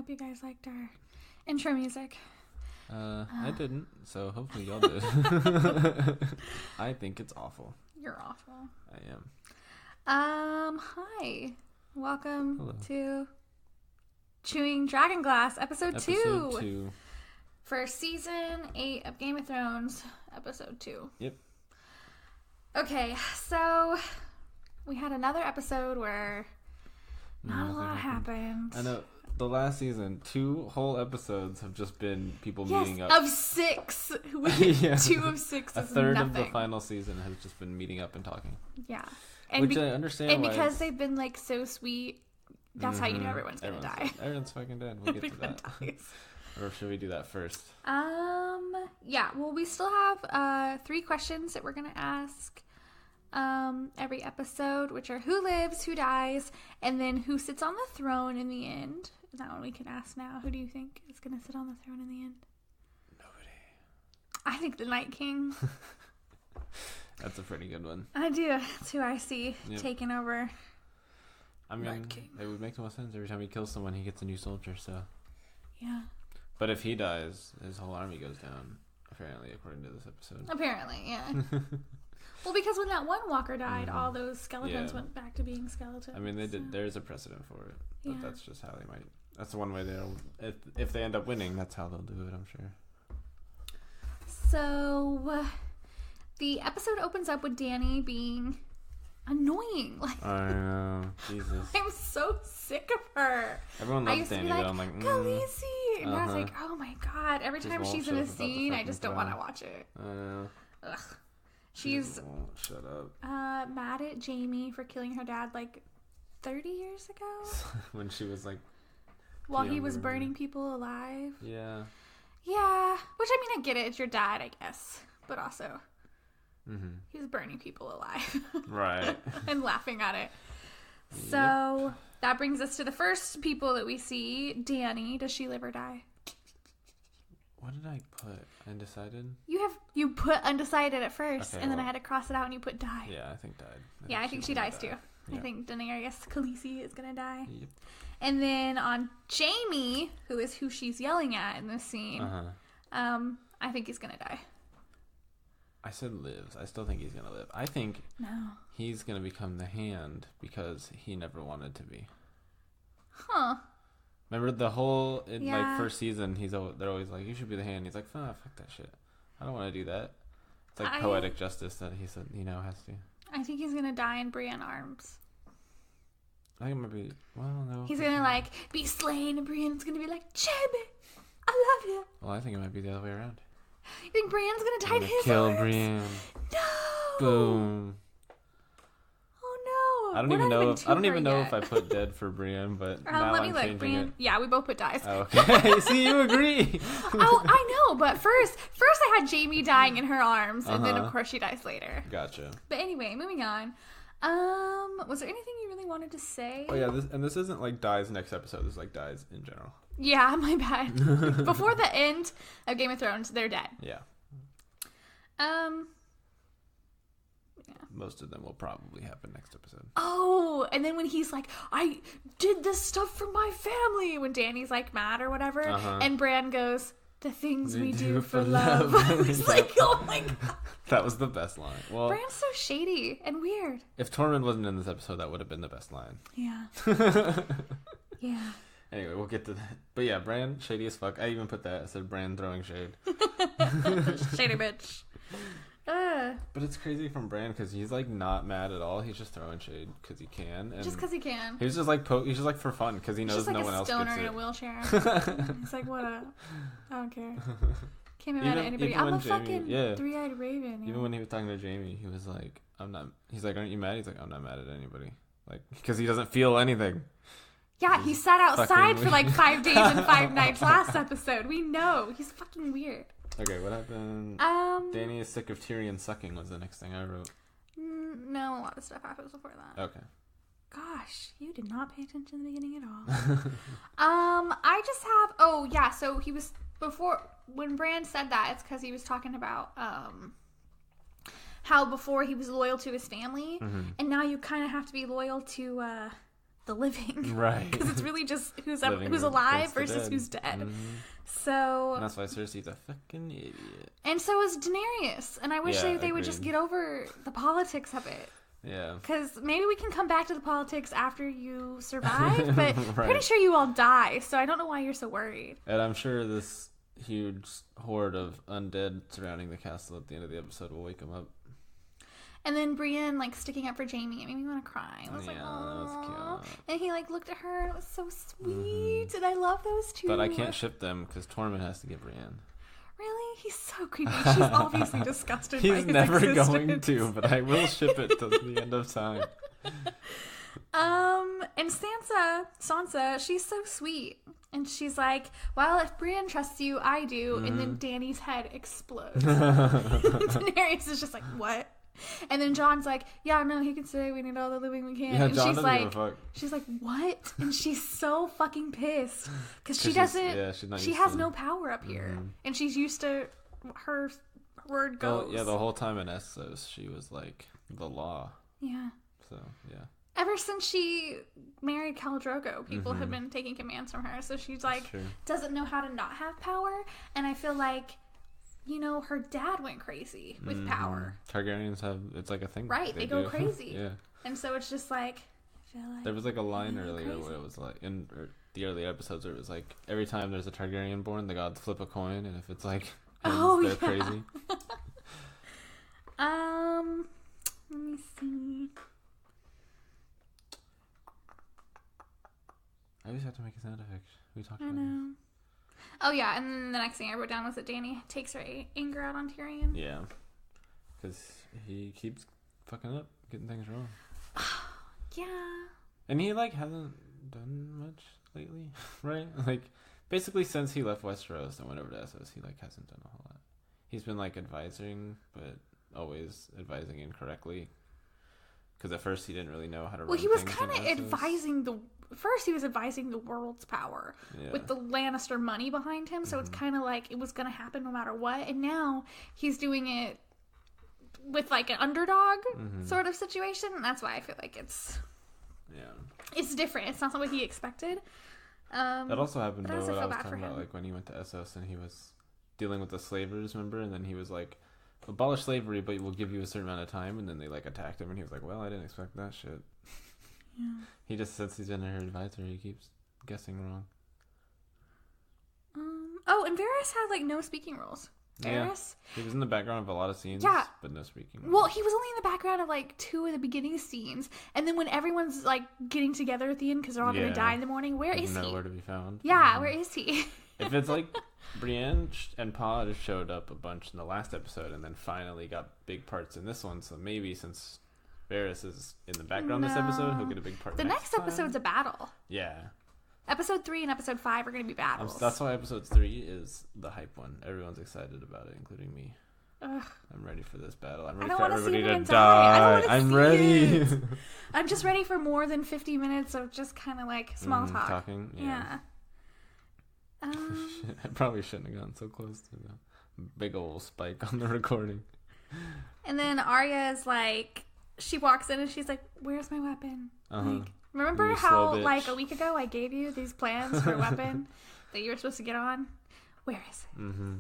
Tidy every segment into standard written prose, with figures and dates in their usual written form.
hope you guys liked our intro music. I didn't, so hopefully y'all did. I think it's awful. You're awful. I am. Hi. Welcome Hello. to Chewing Dragonglass, episode 2. For season 8 of Game of Thrones, episode 2. Yep. Okay, so we had another episode where not a lot happened. I know. The last season, 2 whole episodes have just been people Yes, meeting up. of 6. Yeah. 2 of 6 A is third nothing. of the final season has just been meeting up and talking. Yeah. Which I understand. And why because they've been like so sweet, that's how you know everyone's gonna die. Everyone's fucking dead. We'll get to Everyone that. dies. Or should we do that first? Yeah. Well, we still have 3 questions that we're gonna ask every episode, which are who lives, who dies, and then who sits on the throne in the end. Is that one we can ask now? Who do you think is gonna sit on the throne in the end? Nobody. I think the Night King. That's a pretty good one. I do. That's who I see taking over. I mean, it would make the most sense. Every time he kills someone, he gets a new soldier, so. Yeah. But if he dies, his whole army goes down, apparently, according to this episode. Apparently, yeah. Well, because when that one walker died, all those skeletons went back to being skeletons. I mean, they did. There's a precedent for it, but Yeah. that's just how they might. That's the one way they'll. If they end up winning, that's how they'll do it. I'm sure. So, the episode opens up with Dany being annoying. Like, I know, Jesus. I'm so sick of her. Everyone I loves used to Dany, be but like, I'm like, Khaleesi! And I was Uh-huh. like, oh my god. Every Just time won't she's in shut a up about the scene, I just fucking don't want to throne. watch it. I know. Ugh. She's won't shut up. mad at Jaime for killing her dad like 30 years ago When she was like, while he younger. was burning people alive. yeah. Yeah, which I mean, I get it. It's your dad, I guess. But also, Mm-hmm. he was burning people alive. Right. And laughing at it. So that brings us to the first people that we see. Dany, does she live or die? What did I put? Undecided? You put undecided at first, Okay, and then I well. had to cross it out and you put die. Yeah, I think died. I think she dies too. Yeah. I think Daenerys Khaleesi is gonna die. Yep. And then on Jaime, who is who she's yelling at in this scene, I think he's gonna die. I said lives. I still think he's gonna live. I think No. he's gonna become the Hand because he never wanted to be. Huh. Remember the whole Yeah. first season? They're always like, you should be the Hand. He's like, fuck that shit. I don't want to do that. It's like poetic justice that he said has to. I think he's gonna die in Brienne arms. I think it might be. Well, no. He's gonna like be slain, and Brienne's gonna be like, Jaime, I love you. Well, I think it might be the other way around. You think Brienne's gonna die in his Kill arms? Brienne. No. Boom. Oh no. I don't even know if I put dead for Brienne, but now let me I'm look. changing Brienne. it. Yeah, we both put dies. Oh, okay. See, you agree. Oh, I know, but first I had Jaime dying in her arms, and then of course she dies later. Gotcha. But anyway, moving on. Was there anything you really wanted to say? Oh yeah, this isn't like dies next episode. This is like dies in general. Yeah, my bad. Before the end of Game of Thrones, they're dead. Yeah. Yeah. Most of them will probably happen next episode. Oh, and then when he's like, I did this stuff for my family, when Danny's like mad or whatever, and Bran goes, the things we do for love. It's like, oh my god. That was the best line. Well, Bran's so shady and weird. if Tormund wasn't in this episode, that would have been the best line. Yeah. Yeah. Anyway, we'll get to that. But yeah, Bran, shady as fuck. I even put that. I said Bran throwing shade. Shady bitch. But it's crazy from Bran because he's like not mad at all. He's just throwing shade because he can. And Just because he can. He was just like he's just like for fun because he knows no one else He's just gets like a stoner it. in a wheelchair. He's like, what a... I don't care. Can't be mad at anybody. even I'm a when Jaime- fucking three-eyed raven. Even when he was talking to Jaime, he was like, I'm not... He's like, aren't you mad? He's like, I'm not mad at anybody. Like, because he doesn't feel anything. Yeah, he sat outside fucking for like 5 days and 5 nights last episode. We know. He's fucking weird. Okay, what happened? Dany is sick of Tyrion sucking was the next thing I wrote. No, a lot of stuff happens before that. Okay. Gosh, you did not pay attention in the beginning at all. I just have... so he was... Before... When Bran said that, it's because he was talking about how before he was loyal to his family, and now you kind of have to be loyal to the living. Right. Because it's really just who's Living alive versus versus dead. who's dead. Mm-hmm. So... And that's why Cersei's a fucking idiot. And so is Daenerys. And I wish they would just get over the politics of it. Yeah. Because maybe we can come back to the politics after you survive, but Right. pretty sure you all die, so I don't know why you're so worried. And I'm sure this huge horde of undead surrounding the castle at the end of the episode will wake them up. And then Brienne, like, sticking up for Jaime, it made me want to cry. I was like, That oh. was cute. And he, like, looked at her, and it was so sweet, and I love those two. But I can't ship them because Tormund has to get Brienne. Really? He's so creepy. She's obviously disgusted by He's his never existence. going to, but I will ship it to the end of time. And Sansa, she's so sweet. And she's like, well, if Brienne trusts you, I do. And then Dany's head explodes. Daenerys is just like, what? And then Jon's like, yeah, no, he can say we need all the living we can. Yeah, and Jon she's doesn't like, give a fuck. she's like, what? And she's so fucking pissed because she she's doesn't. not She used has to- no power up here, and she's used to her word goes. Well, yeah, the whole time in Essos, she was like the law. Yeah. So yeah. Ever since she married Khal Drogo, people have been taking commands from her. So she's like, True. doesn't know how to not have power. And I feel like, you know, her dad went crazy with power. Targaryens have, it's like a thing. Right, they go crazy. Yeah. And so it's just like, I feel like There was like a line they go earlier crazy. where it was like, in the early episodes where it was like, every time there's a Targaryen born, the gods flip a coin, and if it's like, Oh, they're yeah. crazy. Let me see. I always have to make a sound effect. We talked I about know. Oh, yeah, and then the next thing I wrote down was that Dany takes her anger out on Tyrion. this. Yeah. Because he keeps fucking up, getting things wrong. Yeah. And he, like, hasn't done much lately, right? Like, basically since he left Westeros and went over to Essos, he, like, hasn't done a whole lot. He's been, like, advising, but always advising incorrectly. Because at first he didn't really know how to run Well, he was things kind of in Essos. advising First, he was advising the world's power Yeah. with the Lannister money behind him, so it's kind of like it was going to happen no matter what. And now he's doing it with like an underdog sort of situation, and that's why I feel like it's different. It's not what he expected. That also happened but I though. also What I feel was bad for talking about, him. like when he went to Essos and he was dealing with the slavers, remember? And then he was like, "Abolish slavery, but we'll give you a certain amount of time." And then they like attacked him, and he was like, "Well, I didn't expect that shit." Yeah. He just, since he's been her advisor, he keeps guessing wrong. Oh, and Varys had like no speaking roles. Varys. Yeah. He was in the background of a lot of scenes, Yeah. but no speaking. Well, he was only in the background of like 2 of the beginning scenes, and then when everyone's like getting together at the end because they're all going Yeah. to die in the morning, where is he? Nowhere to be found. Yeah, where is he? If it's like Brienne and Pod showed up a bunch in the last episode and then finally got big parts in this one, so maybe since Varys is in the background this episode, he'll get a big part The next time. episode's a battle. Yeah. Episode 3 and episode 5 are going to be battles. That's why episode 3 is the hype one. Everyone's excited about it, including me. Ugh. I'm ready for this battle. I'm I ready don't for wanna see everybody to everyone die. I don't die. wanna I'm see ready. it. I'm just ready for more than 50 minutes of just kind of like small talk. Talking. Yeah. Shit, I probably shouldn't have gotten so close to the big old spike on the recording. And then Arya is like, she walks in and she's like, "Where's my weapon?" Like, remember You how slow bitch. like a week ago I gave you these plans for a weapon that you were supposed to get on? Where is it? Mm-hmm.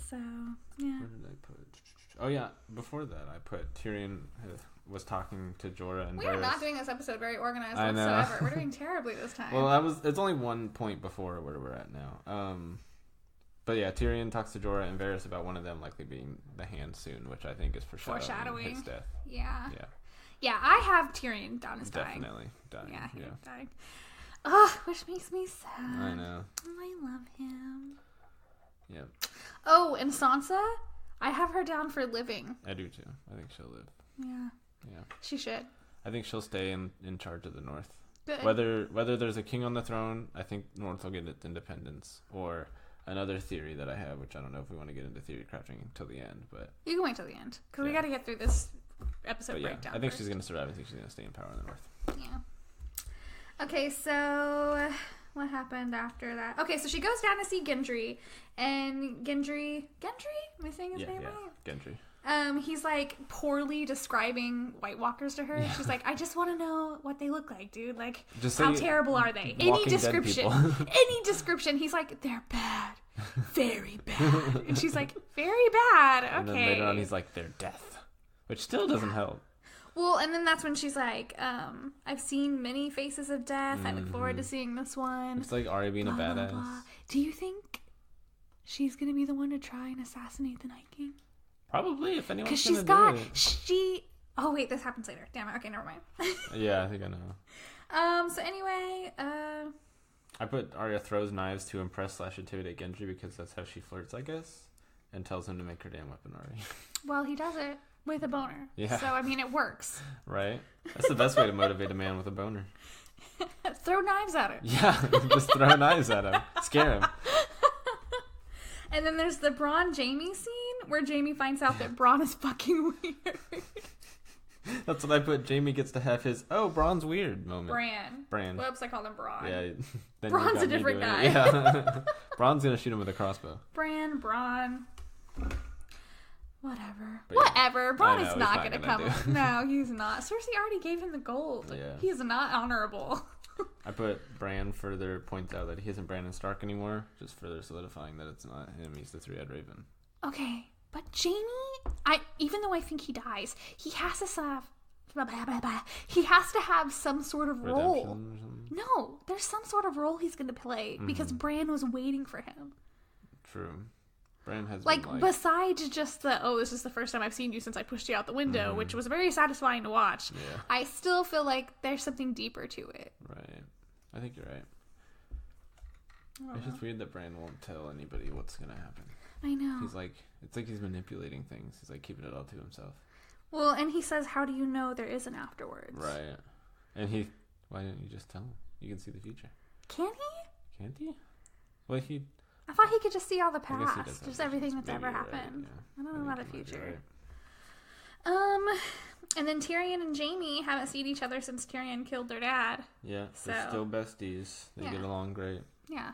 So yeah. Where did I put? Oh yeah, before that I put Tyrion was talking to Jorah and We Varys. are not doing this episode very organized I know. whatsoever. We're doing terribly this time. Well, it's only one point before where we're at now. But yeah, Tyrion talks to Jorah and Varys about one of them likely being the Hand soon, which I think is foreshadowing his death. Yeah. Yeah, Yeah, I have Tyrion down as dying. definitely dying. Yeah, he's Yeah. dying. Ugh, which makes me sad. I know. I love him. Yep, Oh, and Sansa, I have her down for living. I do too. I think she'll live. Yeah, Yeah, she should. I think she'll stay in charge of the North. Good. Whether there's a king on the throne, I think North will get its independence, or another theory that I have, which I don't know if we want to get into theory crafting until the end, but You can wait till the end because we Yeah. got to get through this episode but yeah, breakdown. I think first. she's gonna survive. I think she's gonna stay in power in the North. Yeah. Okay, so what happened after that? Okay, so she goes down to see Gendry, and Gendry, am I saying his name right? Gendry. He's like poorly describing White Walkers to her. She's like, I just want to know what they look like, dude. Like, Just how say terrible are they? Any Walking Dead description. people. Any description. He's like, they're bad. Very bad. And she's like, very bad. Okay. And then later on, he's like, they're death. Which still doesn't help. Well, and then that's when she's like, I've seen many faces of death. I look forward to seeing this one. It's like Arya being a Blah, blah, badass. blah. Do you think she's going to be the one to try and assassinate the Night King? Probably, if anyone's Because gonna she's got... do it. Oh, wait, this happens later. Damn it. Okay, never mind. Yeah, I think I know. So anyway, I put Arya throws knives to impress / intimidate Gendry because that's how she flirts, I guess. And tells him to make her damn weapon already. well, he does it with a boner. Yeah. So, I mean, it works. Right? That's the best way to motivate a man with a boner. Throw knives at her. Yeah, just throw knives at him. Scare him. And then there's the Bronn Jaime scene where Jaime finds out that Bronn is fucking weird. That's what I put. Jaime gets to have his, oh, Bronn's weird moment. Bran. Whoops, I called him Bronn. Yeah. Then Bronn's you got a me different doing guy. it. Yeah. Bronn's going to shoot him with a crossbow. Bronn. Whatever. But yeah. Whatever. Bronn I know, is he's not not going to gonna come. do it. No, he's not. Cersei already gave him the gold. Yeah. He's not honorable. I put Bran further points out that he isn't Brandon Stark anymore, just further solidifying that it's not him, he's the Three-Eyed Raven. Okay, but Jaime, even though I think he dies, he has to have... He has to have some sort of role. Redemption or something? No, there's some sort of role he's going to play because Bran was waiting for him. True. Bran has Like, been besides just the, oh, this is the first time I've seen you since I pushed you out the window, which was very satisfying to watch. Yeah. I still feel like there's something deeper to it. Right. I think you're right. It's just weird that Bran won't tell anybody what's going to happen. I know. He's like, it's like he's manipulating things. He's like keeping it all to himself. Well, and he says, how do you know there isn't afterwards? Right. And why didn't you just tell him? You can see the future. Can he? Can't he? Well, I thought he could just see all the I guess he does past, have just everything that's visions. ever Maybe you're right, happened. yeah. I don't know about the think you might be future. right. And then Tyrion and Jaime haven't seen each other since Tyrion killed their dad. Yeah, they're So- still besties. They Yeah. get along great. Yeah.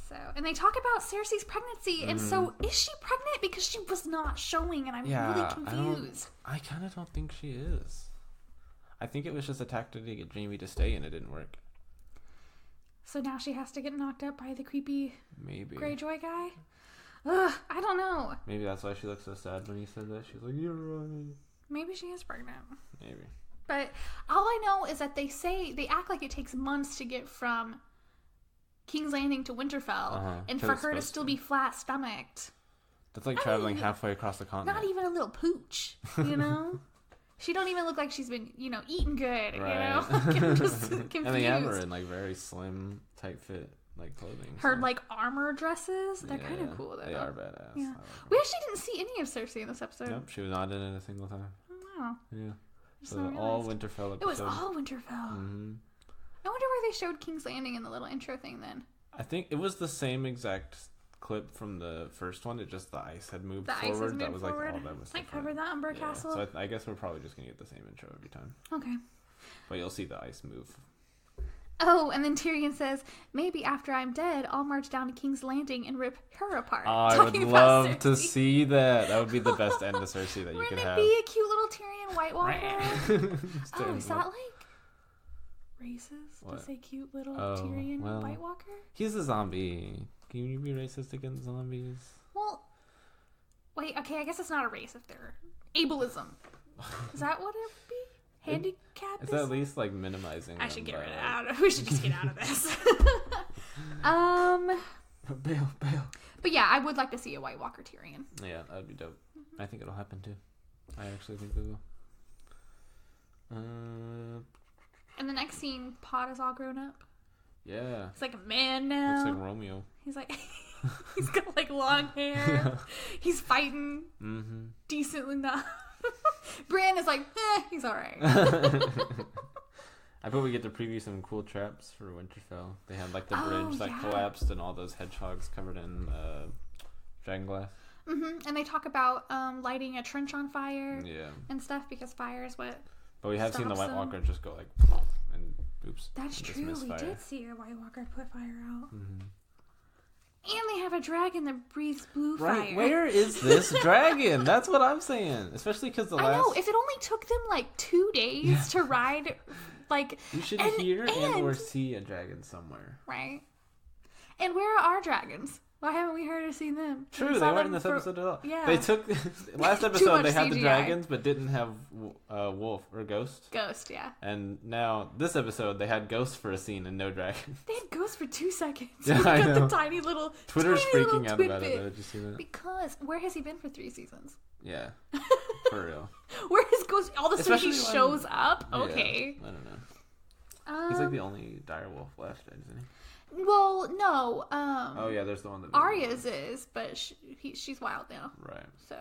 So, and they talk about Cersei's pregnancy, and so is she pregnant? Because she was not showing, and I'm really confused. I kind of don't think she is. I think it was just a tactic to get Jaime to stay, and it didn't work. So now she has to get knocked up by the creepy Maybe. Greyjoy guy? Ugh, I don't know. Maybe that's why she looked so sad when he said that. She's like, you're right. Maybe she is pregnant. Maybe. But all I know is that they act like it takes months to get from King's Landing to Winterfell, and for her to still be flat-stomached. That's like traveling halfway across the continent. Not even a little pooch, you know? She don't even look like she's been, eating good, you know? Like, I'm just confused. And they have her in like very slim, tight fit like clothing. Her so- like armor dresses, they're kind of Yeah, cool though. They are badass. Yeah. I like them. We actually didn't see any of Cersei in this episode. Nope, she was not in it a single time. Oh, wow. Yeah. Just So not all realized. Winterfell episode. It was all Winterfell. Mm-hmm. I wonder where they showed King's Landing in the little intro thing then. I think it was the same exact clip from the first one. It just the ice had moved The ice forward. has moved That was like forward. all that was. Like different. cover the Umber Yeah, Castle. So I guess we're probably just gonna get the same intro every time. Okay. But you'll see the ice move. Oh, and then Tyrion says, maybe after I'm dead, I'll march down to King's Landing and rip her apart. Oh, I would Talking about love to Cersei. see that. That would be the best end to Cersei that you Wouldn't could it have. be a cute little Tyrion White Walker? Just Oh, turns is that left. like racist What? to say cute little Oh, Tyrion well. White Walker? He's a zombie. Can you be racist against zombies? Well, wait, okay, I guess it's not a race if they're ableism. Is that what it would be? Handicap? It's at least like minimizing. I should them get by, rid of like- that. We should just get out of this. Bail. But yeah, I would like to see a White Walker Tyrion. Yeah, that'd be dope. I think it'll happen too. I actually think it will. In the next scene, Pod is all grown up. Yeah. He's like a man now. Looks like Romeo. He's like, he's got like long hair. He's fighting Mm-hmm. decently enough. Bran is like, he's alright. I bet we get to preview some cool traps for Winterfell. They had like the Oh, bridge that yeah. collapsed and all those hedgehogs covered in dragon glass. And they talk about lighting a trench on fire Yeah. and stuff because fire is what. But we have seen the Stops White them. Walker just go like and oops. That's and just true. We misfire. did see a White Walker put fire out. Mm-hmm. And they have a dragon that breathes blue Right? fire. Where is this dragon? That's what I'm saying. Especially because the last. I know. If it only took them like 2 days to ride, like You should hear or see a dragon somewhere. Right. And where are our dragons? Why haven't we heard or seen them? True, they weren't in this episode at all. Yeah. They took last episode. They had CGI. the dragons, but didn't have wolf or ghost. Ghost, yeah. And now this episode, they had ghost for a scene and no dragon. They had ghost for 2 seconds. Yeah, We I got know. the tiny little. Twitter's tiny freaking little out about tidbit. it. Though. Did you see that? Because where has he been for 3 seasons? Yeah, for real. Where is Ghost? All of a sudden he Especially shows up. Yeah, Okay. I don't know. He's like the only dire wolf left, isn't he? Well, no. Oh yeah, there's the one that Arya's is, but she's wild now. Right. So.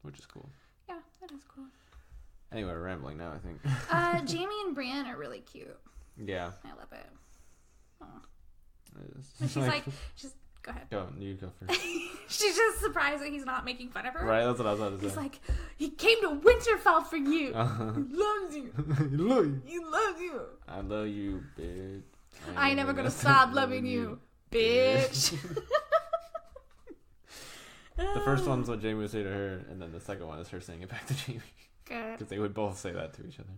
Which is cool. Yeah, that is cool. Anyway, we're rambling now, I think. Jamie and Brienne are really cute. Yeah. I love it. Aw. It is. And she's like, just go ahead. You go first. She's just surprised that he's not making fun of her. Right, that's what I was about to say. He's like, he came to Winterfell for you. Uh-huh. He loves you. I love you. He loves you. I love you, bitch. I ain't never gonna stop loving you, bitch. The first one's what Jamie would say to her, and then the second one is her saying it back to Jamie. Good. Because they would both say that to each other.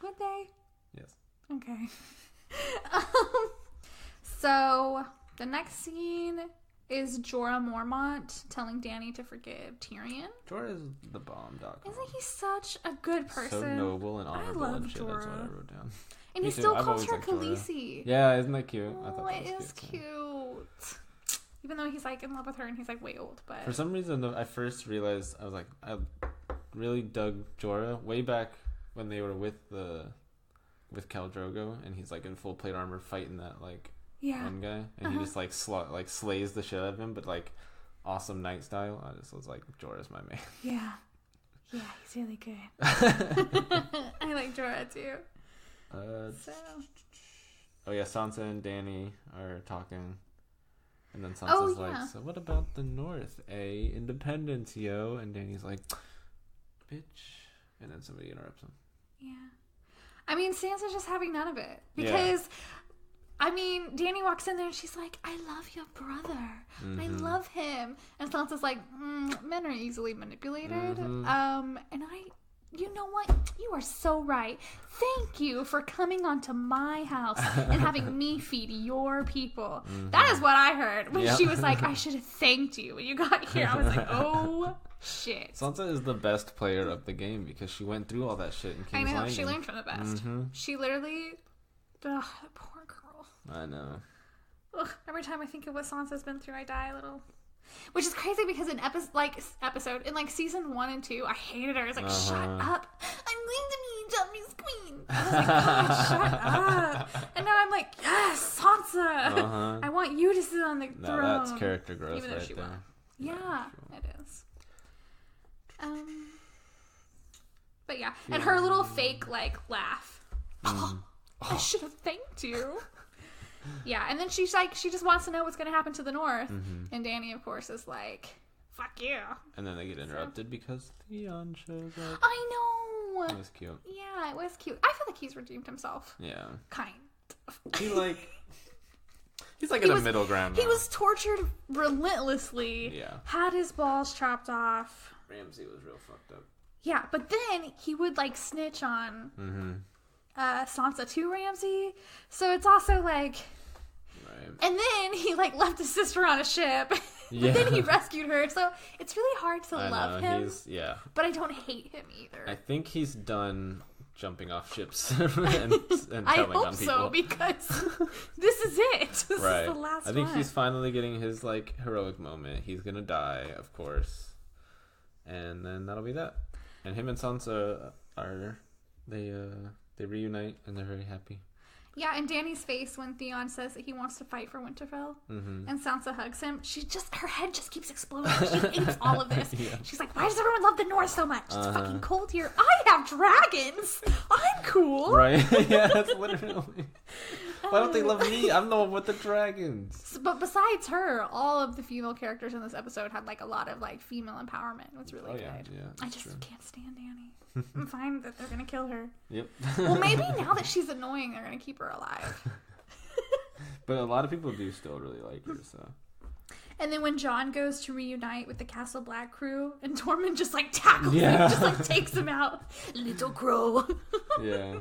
Would they? Yes. Okay. So, the next scene is Jorah Mormont telling Dany to forgive Tyrion. Jorah is the bomb.com. Isn't he such a good person? So noble and honorable love and shit. That's what I Jorah. wrote down. And Me he too. still I've calls always her liked Jorah. Khaleesi. Yeah, isn't that cute? I Oh, thought that it was is cute. cute. Even though he's like in love with her and he's like way old, but For some reason, I first realized I was like, I really dug Jorah way back when they were with Khal Drogo, and he's like in full plate armor fighting that like yeah, one guy, and he just like slays the shit out of him, but like awesome knight style. I just was like, Jorah's my man. yeah, he's really good. I like Jorah too. So Oh yeah, Sansa and Dany are talking. And then Sansa's like, so what about the North? Independence, yo. And Dany's like, bitch. And then somebody interrupts him. Yeah. I mean, Sansa's just having none of it. Because, I mean, Dany walks in there and she's like, I love your brother. Mm-hmm. I love him. And Sansa's like, men are easily manipulated. Mm-hmm. You know what? You are so right. Thank you for coming onto my house and having me feed your people. Mm-hmm. That is what I heard when she was like, I should have thanked you when you got here. I was like, oh, shit. Sansa is the best player of the game because she went through all that shit in King's Landing. I know. She learned from the best. Mm-hmm. She literally... Ugh, that poor girl. I know. Ugh, every time I think of what Sansa's been through, I die a little. Which is crazy because in in season 1 and 2, I hated her. I was like, shut up. I'm going to be Joffrey's queen. I was like, God, shut up. And now I'm like, yes, Sansa. I want you to sit on the throne. That's character growth even though right she there. won't. Yeah, it is. But yeah, and her little fake like laugh. I should have thanked you. Yeah, and then she's like, she just wants to know what's going to happen to the North. And Dany, of course, is like, fuck you. And then they get interrupted because Theon shows up. I know. It was cute. Yeah, it was cute. I feel like he's redeemed himself. Yeah. Kind of. He's like in a middle ground now. He was tortured relentlessly. Yeah. Had his balls chopped off. Ramsay was real fucked up. Yeah, but then he would like snitch on Sansa to Ramsay. So it's also like... Right. And then he like left his sister on a ship. But then he rescued her. So it's really hard to love him. But I don't hate him either. I think he's done jumping off ships and telling I on hope people. so, because this is it. This is the last one. I think he's finally getting his like heroic moment. He's gonna die, of course. And then that'll be that. And him and Sansa they reunite and they're very happy. Yeah, and Dany's face when Theon says that he wants to fight for Winterfell, and Sansa hugs him, her head just keeps exploding. She hates all of this. Yeah. She's like, why does everyone love the North so much? It's fucking cold here. I have dragons. I'm cool. Right? Yeah, that's literally. Why don't they love me? I'm the one with the dragons. But besides her, all of the female characters in this episode had like a lot of like female empowerment. It was really good. Yeah, I just can't stand Dany. I'm fine that they're gonna kill her. Yep. Well, maybe now that she's annoying, they're gonna keep her alive. But a lot of people do still really like her, so. And then when Jon goes to reunite with the Castle Black crew, and Tormund just like tackles him, just like takes him out. Little crow. Yeah.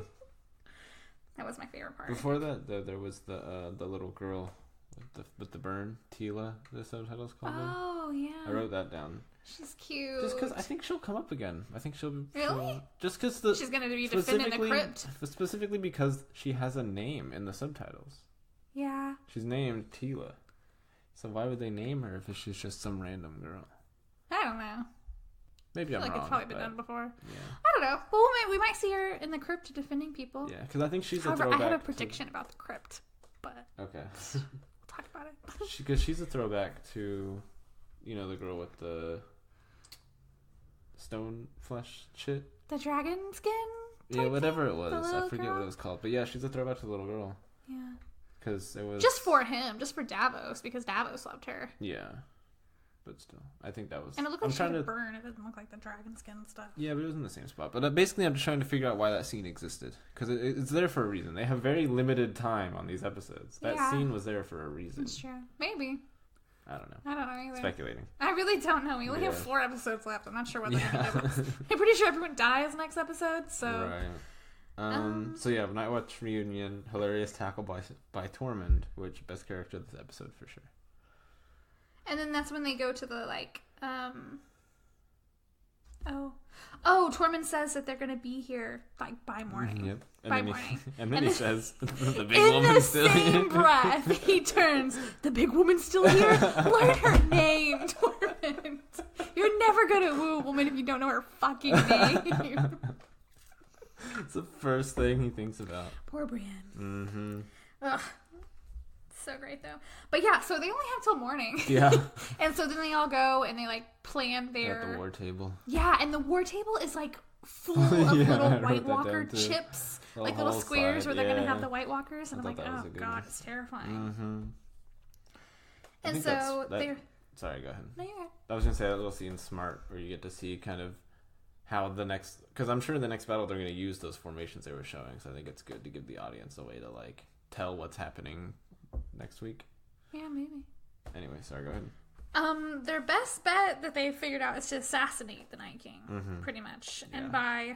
That was my favorite part. Before that, there was the little girl with the burn, Tila, the subtitles called her. Oh, yeah. I wrote that down. She's cute. Just because I think she'll come up again. I think she'll... Really? Just because she's going to be defending the crypt. Specifically because she has a name in the subtitles. Yeah. She's named Tila. So why would they name her if she's just some random girl? I don't know. Maybe I'm wrong. It's probably been done before. Yeah. I don't know. Well, we might see her in the crypt defending people. Yeah, because I think she's However, a throwback. I have a prediction about the crypt, but... Okay. We'll talk about it. Because she's a throwback to, the girl with the stone flesh shit. The dragon skin? Yeah, whatever it was. I forget girl? what it was called. But yeah, she's a throwback to the little girl. Yeah. Because it was... Just for him. Just for Davos. Because Davos loved her. Yeah. But still, I think that was... And it looked like she could burn. It didn't look like the dragon skin stuff. Yeah, but it was in the same spot. But basically, I'm just trying to figure out why that scene existed. Because it's there for a reason. They have very limited time on these episodes. That scene was there for a reason. That's true. Maybe. I don't know. I don't know either. Speculating. I really don't know. We only have 4 episodes left. I'm not sure what they're going to do. I'm pretty sure everyone dies next episode, so... Right. So yeah, Night Watch reunion, hilarious tackle by Tormund, which best character of this episode for sure. And then that's when they go to the Tormund says that they're gonna be here by morning. Yep. By morning. And then he says, "The big in woman's the still here." same breath, he turns. The big woman's still here. Learn her name, Tormund. You're never gonna woo a woman if you don't know her fucking name. It's the first thing he thinks about. Poor Brienne. Mm-hmm. Ugh. So great though. But yeah, so they only have till morning. Yeah. And so then they all go and they plan their... At the war table. Yeah, and the war table is full of little White Walker too. chips. The Little squares where they're going to have the yeah. White Walkers. And I'm like, oh god, it's terrifying. Mm-hmm. And so they're... Sorry, go ahead. No, you're good. I was going to say that little scene's smart where you get to see kind of how the next... Because I'm sure in the next battle they're going to use those formations they were showing. So I think it's good to give the audience a way to tell what's happening next week. Yeah, maybe. Anyway, sorry, go ahead. Their best bet that they figured out is to assassinate the Night King, pretty much. Yeah.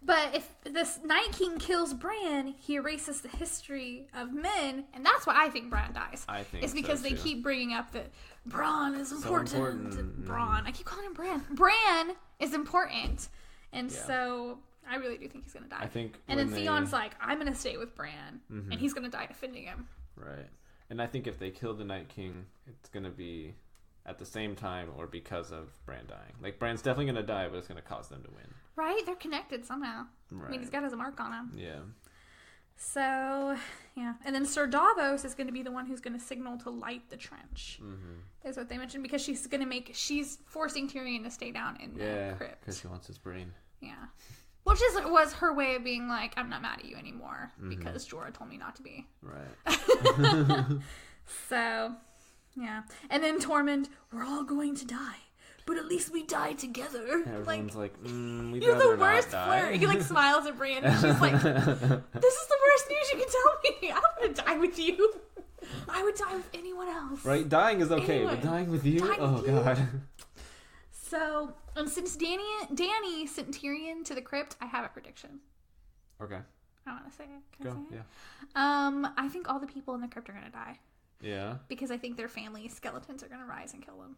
But if this Night King kills Bran, he erases the history of men, and that's why I think Bran dies. I think it's because they keep bringing up that Bran is important. So important. Bran. I keep calling him Bran. Bran is important, and so I really do think he's gonna die. I think, and then Theon's like, I'm gonna stay with Bran, and he's gonna die defending him. Right. And I think if they kill the Night King, it's gonna be at the same time or because of Bran dying. Bran's definitely gonna die, but it's gonna cause them to win. Right? They're connected somehow. Right. I mean, he's got his mark on him. Yeah. So, yeah. And then Sir Davos is going to be the one who's going to signal to light the trench. Is what they mentioned. Because she's forcing Tyrion to stay down in the crypt. Because she wants his brain. Yeah. Which was her way of being like, I'm not mad at you anymore. Because Jorah told me not to be. Right. So, yeah. And then Tormund, we're all going to die. But at least we die together. Everyone's we'd you're rather the worst not die. flirt. He smiles at Brienne and she's like, this is the worst news you can tell me. I don't want to die with you. I would die with anyone else. Right? Dying is okay, but dying with you? God. So, since Dany sent Tyrion to the crypt, I have a prediction. Okay. I want to say it. Can I say it? Yeah. I think all the people in the crypt are going to die. Yeah. Because I think their family skeletons are going to rise and kill them.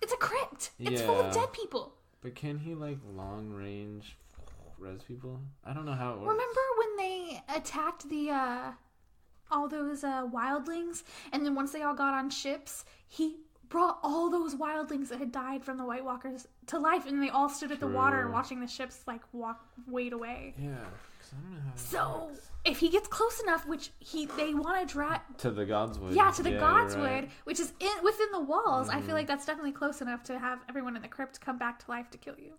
It's a crypt. It's full of dead people. But can he long range res people? I don't know how it works. Remember when they attacked the all those wildlings, and then once they all got on ships, he brought all those wildlings that had died from the White Walkers to life, and they all stood at the water watching the ships wade away. Yeah. I don't know how that works. If he gets close enough, which they want to drag to the Godswood. Yeah, to the Godswood, which is within the walls. I feel like that's definitely close enough to have everyone in the crypt come back to life to kill you.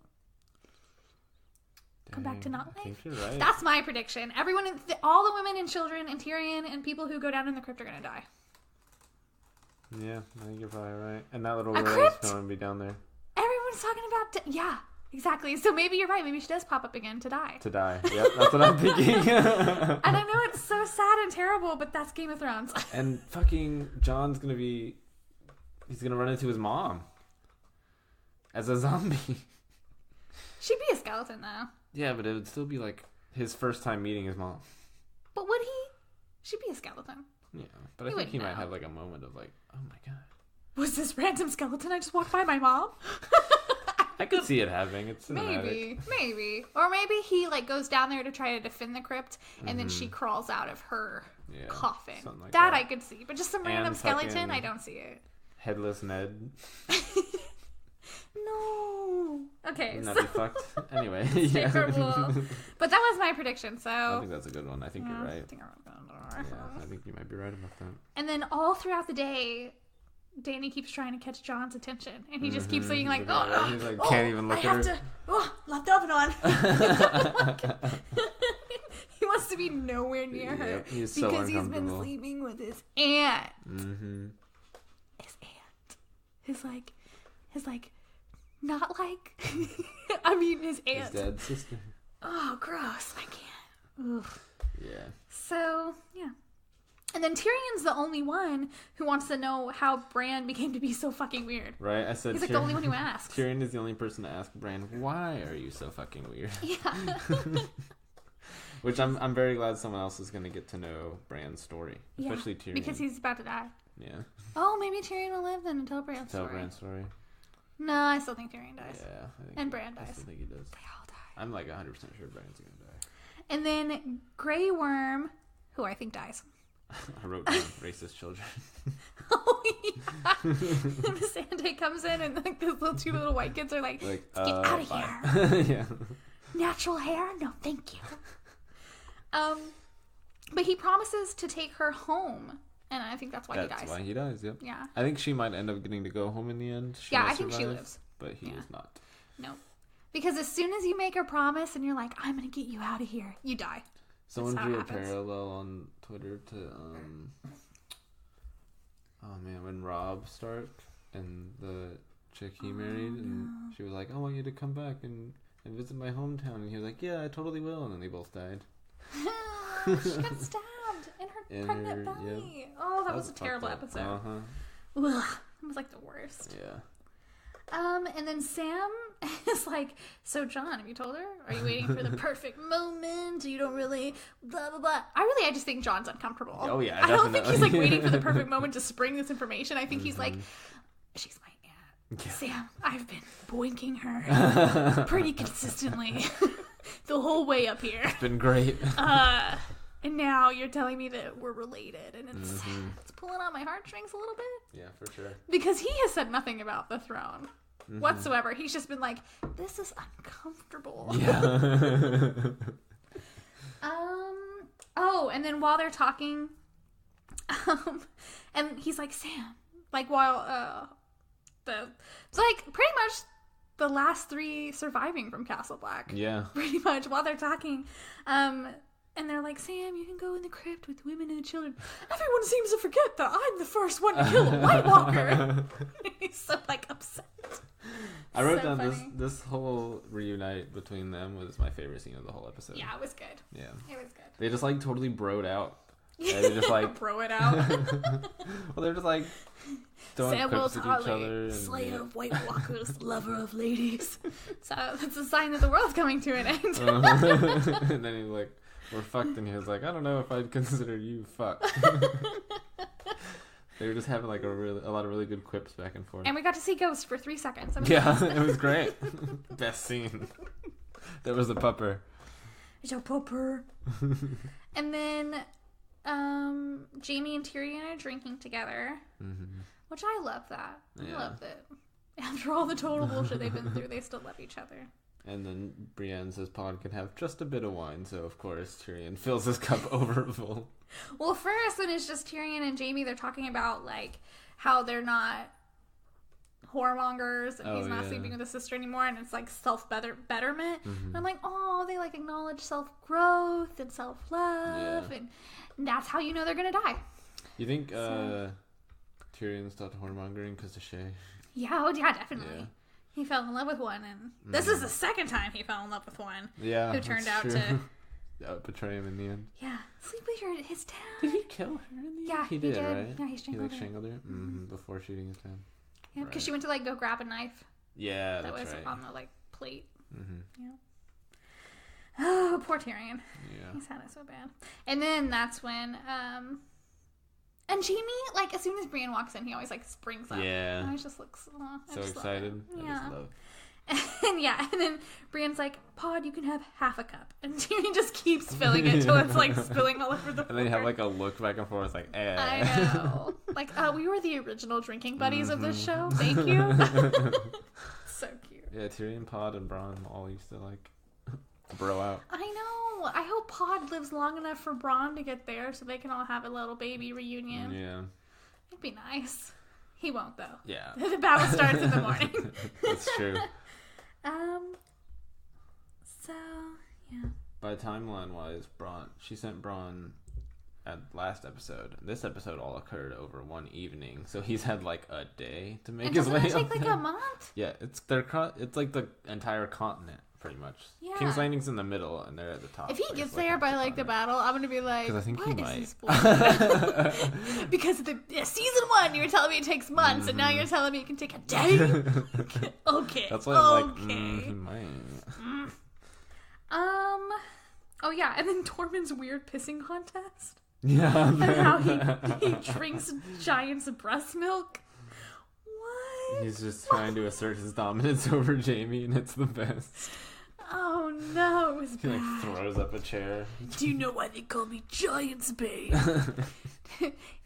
Come back to not life. I think you're right. That's my prediction. Everyone, all the women and children and Tyrion and people who go down in the crypt are gonna die. Yeah, I think you're probably right. And that little girl is going to be down there. Everyone's talking about exactly. So maybe you're right. Maybe she does pop up again to die. Yep, that's what I'm thinking. And I know it's so sad and terrible, but that's Game of Thrones. And fucking Jon's gonna be... He's gonna run into his mom. As a zombie. She'd be a skeleton, though. Yeah, but it would still be like his first time meeting his mom. But would he? She'd be a skeleton. Yeah, but I think he might have like a moment of like, oh my god. Was this random skeleton I just walked by my mom? I could see it happening. It's cinematic. Maybe. Or maybe he like goes down there to try to defend the crypt, and then she crawls out of her coffin. Like that I could see. But just some random skeleton, I don't see it. Headless Ned. No. Okay. Wouldn't that be fucked? Anyway. But that was my prediction, so... I think that's a good one. I think you're right. I think you might be right about that. And then all throughout the day, Dany keeps trying to catch Jon's attention. And he just keeps saying like, he's like, can't even look at her. Left the oven on. He wants to be nowhere near her. He's so because he's been sleeping with his aunt. Mm-hmm. His aunt. His not like... I mean, his aunt. His dad's sister. Oh, gross. I can't. Ugh. Yeah. So, yeah. And then Tyrion's the only one who wants to know how Bran became to be so fucking weird. Right, I said he's like the only one who asks. Tyrion is the only person to ask Bran, why are you so fucking weird? Yeah. Which I'm very glad someone else is going to get to know Bran's story. Especially Tyrion. Because he's about to die. Yeah. Oh, maybe Tyrion will live then and tell Bran's story. Tell Bran's story. No, I still think Tyrion dies. Yeah. And Bran dies. I still think he does. They all die. I'm like 100% sure Bran's going to die. And then Grey Worm, who I think dies. I wrote down racist children. Oh, yeah. Missandei comes in and like those two little white kids are like get out of here. Yeah. Natural hair? No, thank you. But he promises to take her home. And I think that's why he dies. That's why he dies, yep. Yeah. I think she might end up getting to go home in the end. I think she lives. But he is not. No. Because as soon as you make a promise and you're like, I'm going to get you out of here, you die. Someone drew a parallel on Twitter to, when Robb Stark and the chick he married, and she was like, I want you to come back and visit my hometown. And he was like, yeah, I totally will. And then they both died. She got stabbed in her pregnant belly. Yep. Oh, that was a terrible episode. Uh-huh. Ugh, it was like the worst. Yeah. And then Sam is like, so Jon, have you told her? Are you waiting for the perfect moment? You don't really blah, blah, blah. I just think Jon's uncomfortable. Oh, yeah, I don't think he's like waiting for the perfect moment to spring this information. I think he's like, she's my aunt. Yeah. Sam, I've been boinking her pretty consistently the whole way up here. It's been great. And now you're telling me that we're related, and it's pulling on my heartstrings a little bit. Yeah, for sure. Because he has said nothing about the throne whatsoever. He's just been like, this is uncomfortable. Yeah. And then while they're talking, and he's like, Sam, like while it's like pretty much the last three surviving from Castle Black. Yeah. Pretty much while they're talking, and they're like, Sam, you can go in the crypt with the women and the children. Everyone seems to forget that I'm the first one to kill a White Walker. He's so, like, upset. I wrote down this whole reunite between them was my favorite scene of the whole episode. Yeah, it was good. Yeah. It was good. They just, like, totally broed out. Yeah, they just, like... Bro it out. Well, they're just, like, throwing quips at each other. And, slayer of White Walkers, lover of ladies. So, that's a sign that the world's coming to an end. And then he's like... We're fucked, and he was like, I don't know if I'd consider you fucked. They were just having like a lot of really good quips back and forth. And we got to see Ghost for 3 seconds. It was great. Best scene. There was the pupper. It's a pupper. And then Jaime and Tyrion are drinking together, which I love that. I loved it. After all the total bullshit they've been through, they still love each other. And then Brienne says Pod can have just a bit of wine, so of course Tyrion fills his cup over full. Well, first, when it's just Tyrion and Jaime, they're talking about, like, how they're not whoremongers, and he's not sleeping with his sister anymore, and it's, like, self-betterment. And I'm like, oh, they, like, acknowledge self-growth and self-love, and that's how you know they're gonna die. You think Tyrion stopped whoremongering because of Shay? Yeah, definitely. Yeah. He fell in love with one, and this is the second time he fell in love with one. Yeah, who turned out to betray him in the end. Yeah, Sleepweaver, his dad. Did he kill her in the end? Yeah, he did, right? Yeah, he strangled her. strangled her before shooting his dad. Yeah, because she went to go grab a knife. Yeah, that that's was right. on the plate. Mm-hmm. Yeah. Oh, poor Tyrion. Yeah. He's had it so bad. And then that's when and Jamie, as soon as Brienne walks in, he always springs up. Yeah. And he just looks so excited. Yeah. I just love. And then Brienne's like, Pod, you can have half a cup. And Jamie just keeps filling it till it's spilling all over the floor. And then you have a look back and forth eh. I know. We were the original drinking buddies of this show. Thank you. So cute. Yeah, Tyrion, Pod, and Bronn all used to bro out. I know. I hope Pod lives long enough for Bronn to get there so they can all have a little baby reunion. Yeah. It'd be nice. He won't, though. Yeah. The battle starts in the morning. That's true. So, yeah. By timeline-wise, she sent Bronn at last episode. This episode all occurred over one evening, so he's had a day to make his way up. Doesn't it take a month? Yeah, it's the entire continent. Pretty much. Yeah. King's Landing's in the middle, and they're at the top. If he gets there by the battle, I'm gonna be like, because I think he might. Because season 1, you were telling me it takes months, and now you're telling me it can take a day. Okay. That's why I'm he might. Oh yeah, and then Tormund's weird pissing contest. Yeah. And how he drinks giant's breast milk. What? He's just trying to assert his dominance over Jamie, and it's the best. Oh no, it was he bad. Throws up a chair. Do you know why they call me Giant's Babe?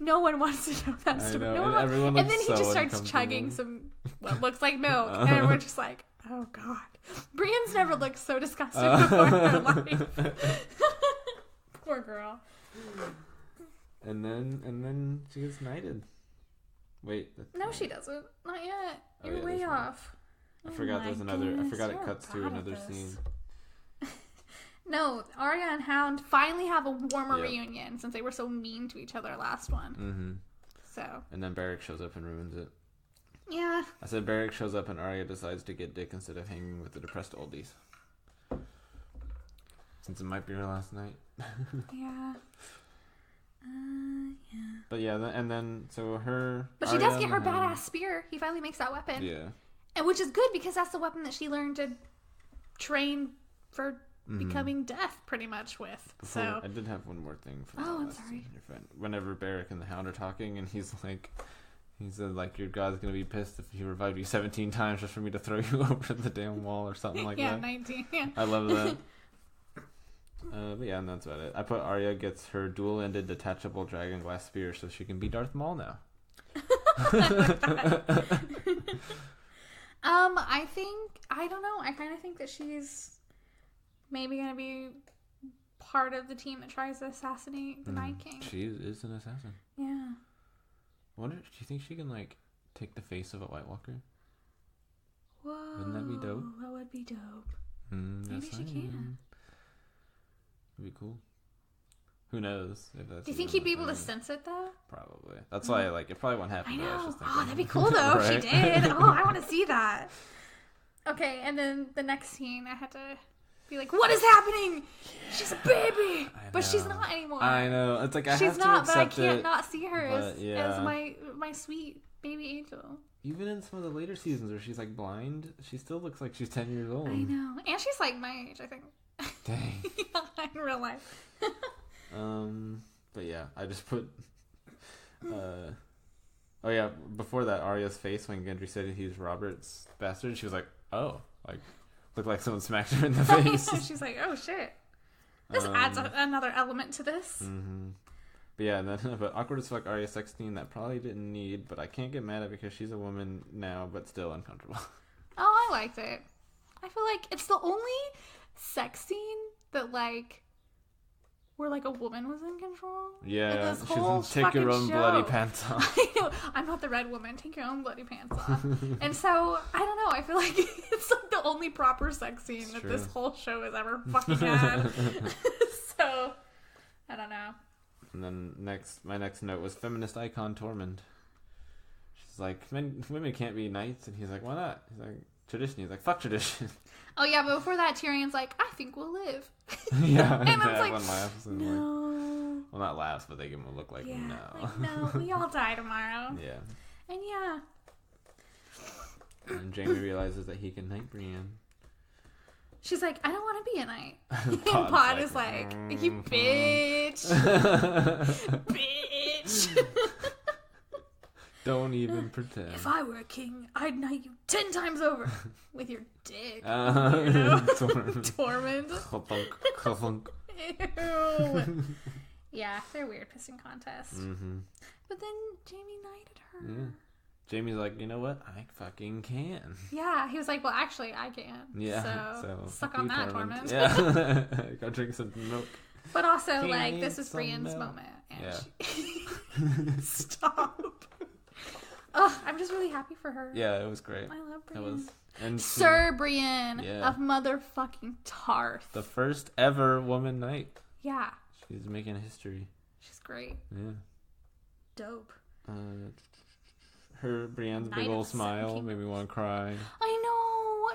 No one wants to know that story. I know, No one and and then he just starts chugging some what looks like milk, and we're just like, oh god. Brienne's never looked so disgusted before in her life. Poor girl. And then she gets knighted. Wait. No, she doesn't. Not yet. Oh, You're yeah, way right. off. I forgot there's another. I forgot it cuts to another this. scene. No, Arya and Hound finally have a warmer Yep. reunion since they were so mean to each other last one. Mm-hmm. So. And then Beric shows up and ruins it. Yeah. I said Beric shows up and Arya decides to get dick instead of hanging with the depressed oldies. Since it might be her last night. Yeah. Yeah. But yeah, and then so her. But she Arya does get her and the Hound- badass spear. He finally makes that weapon. Yeah. And which is good because that's the weapon that she learned to train for becoming deaf pretty much with. So I did have one more thing for I'm last sorry. scene, your friend. Whenever Beric and the Hound are talking and he said your god's gonna be pissed if he revived you 17 times just for me to throw you over the damn wall or something like yeah, that. 19. Yeah. I love that. But yeah, and that's about it. I put Arya gets her dual-ended detachable dragon glass spear so she can be Darth Maul now. I don't know. I kind of think that she's maybe gonna be part of the team that tries to assassinate the Night King. She is an assassin. Yeah. I wonder, do you think she can take the face of a White Walker? Whoa. Wouldn't that be dope? That would be dope. Maybe she can. That'd be cool. Who knows if that's. Do you think he'd be able to sense it though? Probably. That's why it probably won't happen. I but I was know. just thinking. Oh, that'd be cool though if she did. Oh, I want to see that. Okay, and then the next scene, I had to be like, "What is happening? She's a baby, but she's not anymore. I know. It's like she's have not, to but I accept can't it, not see her as yeah. my sweet baby angel. Even in some of the later seasons where she's blind, she still looks like she's 10 years old. I know, and she's my age, I think. Dang. Yeah, in real life. But yeah, I just put. Oh yeah, before that, Arya's face when Gendry said he's Robert's bastard, she was like, "Oh, looked like someone smacked her in the face." She's like, "Oh shit." This adds another element to this. Mm-hmm. But yeah, and then but awkward as fuck Arya sex scene that probably didn't need, but I can't get mad at it because she's a woman now, but still uncomfortable. Oh, I liked it. I feel like it's the only sex scene that where a woman was in control. Yeah, this she's whole take your own show. bloody pants off. I know. I'm not the red woman. Take your own bloody pants off. And so I don't know. I feel like it's the only proper sex scene that this whole show has ever fucking had. So I don't know. And then my next note was feminist icon Tormund. She's like, women can't be knights, and he's like, why not? He's like, tradition. He's like, fuck tradition. Oh, yeah, but before that, Tyrion's like, I think we'll live. Yeah, and I was like, everyone laughs. And no. well, not laughs, but they give him a look like, Yeah, no. like, no, we all die tomorrow. Yeah. And yeah. And Jaime realizes that he can knight Brienne. She's like, I don't want to be a knight. And Pod's Pod is like, you bitch. Bitch. Don't even pretend. If I were a king, I'd knight you 10 times over with your dick. Tormund. Clunk. Ew. Yeah, they're weird pissing contests. Mm-hmm. But then Jaime knighted her. Yeah. Jaime's like, you know what? I fucking can. Yeah, he was like, well, actually, I can. Yeah. So suck on that, Tormund. Yeah. Go drink some milk. But also, He like, this needs is Brienne's some milk. moment. And Yeah. she... Stop. Oh, I'm just really happy for her. Yeah, it was great. I love It Brienne. was. And Sir Brienne Yeah. of motherfucking Tarth. the first ever woman knight. Yeah, She's making history. she's great. Yeah. Dope. Her Brienne's Knight big of old the smile Seven made me want to cry. I know.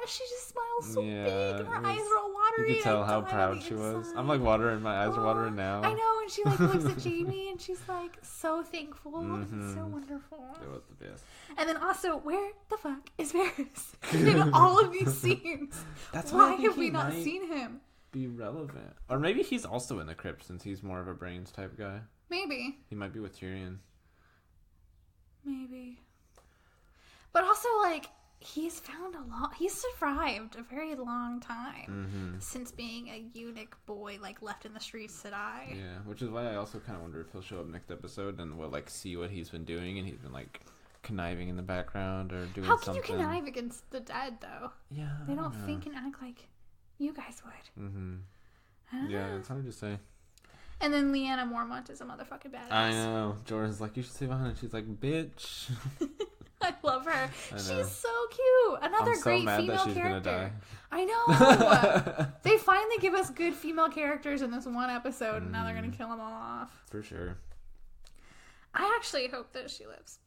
She just smiles so Yeah, big. And her it eyes was- are all watery. You could tell and how dying on proud the she was. inside. I'm like watering. My eyes are watering now. I know. And she like looks at Jaime and she's like so thankful. Mhm. It's so wonderful. It was the best. And then also, where the fuck is Varys in all of these scenes? That's Why I think have we he not might seen him? Be relevant, or maybe he's also in the crypt since he's more of a brains type guy. Maybe. He might be with Tyrion. Maybe. But also, like, he's survived a very long time since being a eunuch boy, like, left in the streets to die. Yeah, which is why I also kind of wonder if he'll show up next episode and we'll, like, see what he's been doing, and he's been, like, conniving in the background or doing How can something. you connive against the dead, though? Yeah. They don't know. think and act like you guys would. Mm-hmm. I don't Yeah, know. it's hard to say. And then Lyanna Mormont is a motherfucking badass. I know. Jordan's like, you should stay behind. She's like, bitch. I love her. I know. She's so cute. Another I'm so great mad female that she's character. gonna die. I know. They finally give us good female characters in this one episode, and now they're gonna kill them all off. For sure. I actually hope that she lives.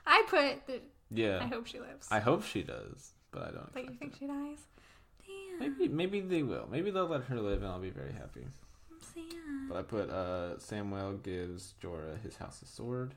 I put that. Yeah. I hope she lives. I hope she does, but I don't. But you think she dies? Damn. Maybe they will. Maybe they'll let her live, and I'll be very happy. I'm sad. But I put Samwell gives Jorah his House of Sword.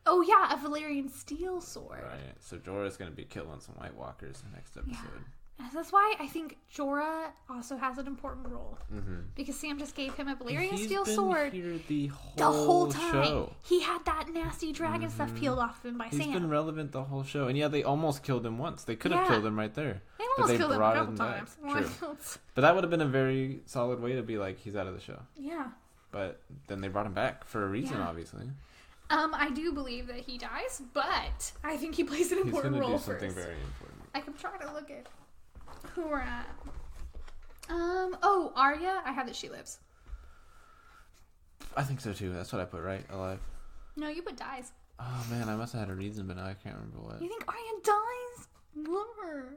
Oh yeah, a Valyrian steel sword. Right. So Jorah's gonna be killing some White Walkers in the next episode. And that's why I think Jorah also has an important role. Mm-hmm. Because Sam just gave him a Valyrian He's steel been sword here the the whole time. show. He had that nasty dragon stuff peeled off of him by He's Sam. been relevant the whole show. And yeah, they almost killed him once. They could have Yeah. killed him right there. They But almost they killed him a brought couple him back. times. True. Once. But that would have been a very solid way to be like, he's out of the show. Yeah. But then they brought him back for a reason, Yeah. obviously. I do believe that he dies, but I think he plays an He's important going to role do something first. very important. I can try to look at who we're at. Oh, Arya. I have that she lives. I think so too. That's what I put, right? Alive. No, you put dies. Oh man, I must have had a reason, but now I can't remember what. You think Arya dies? Love her.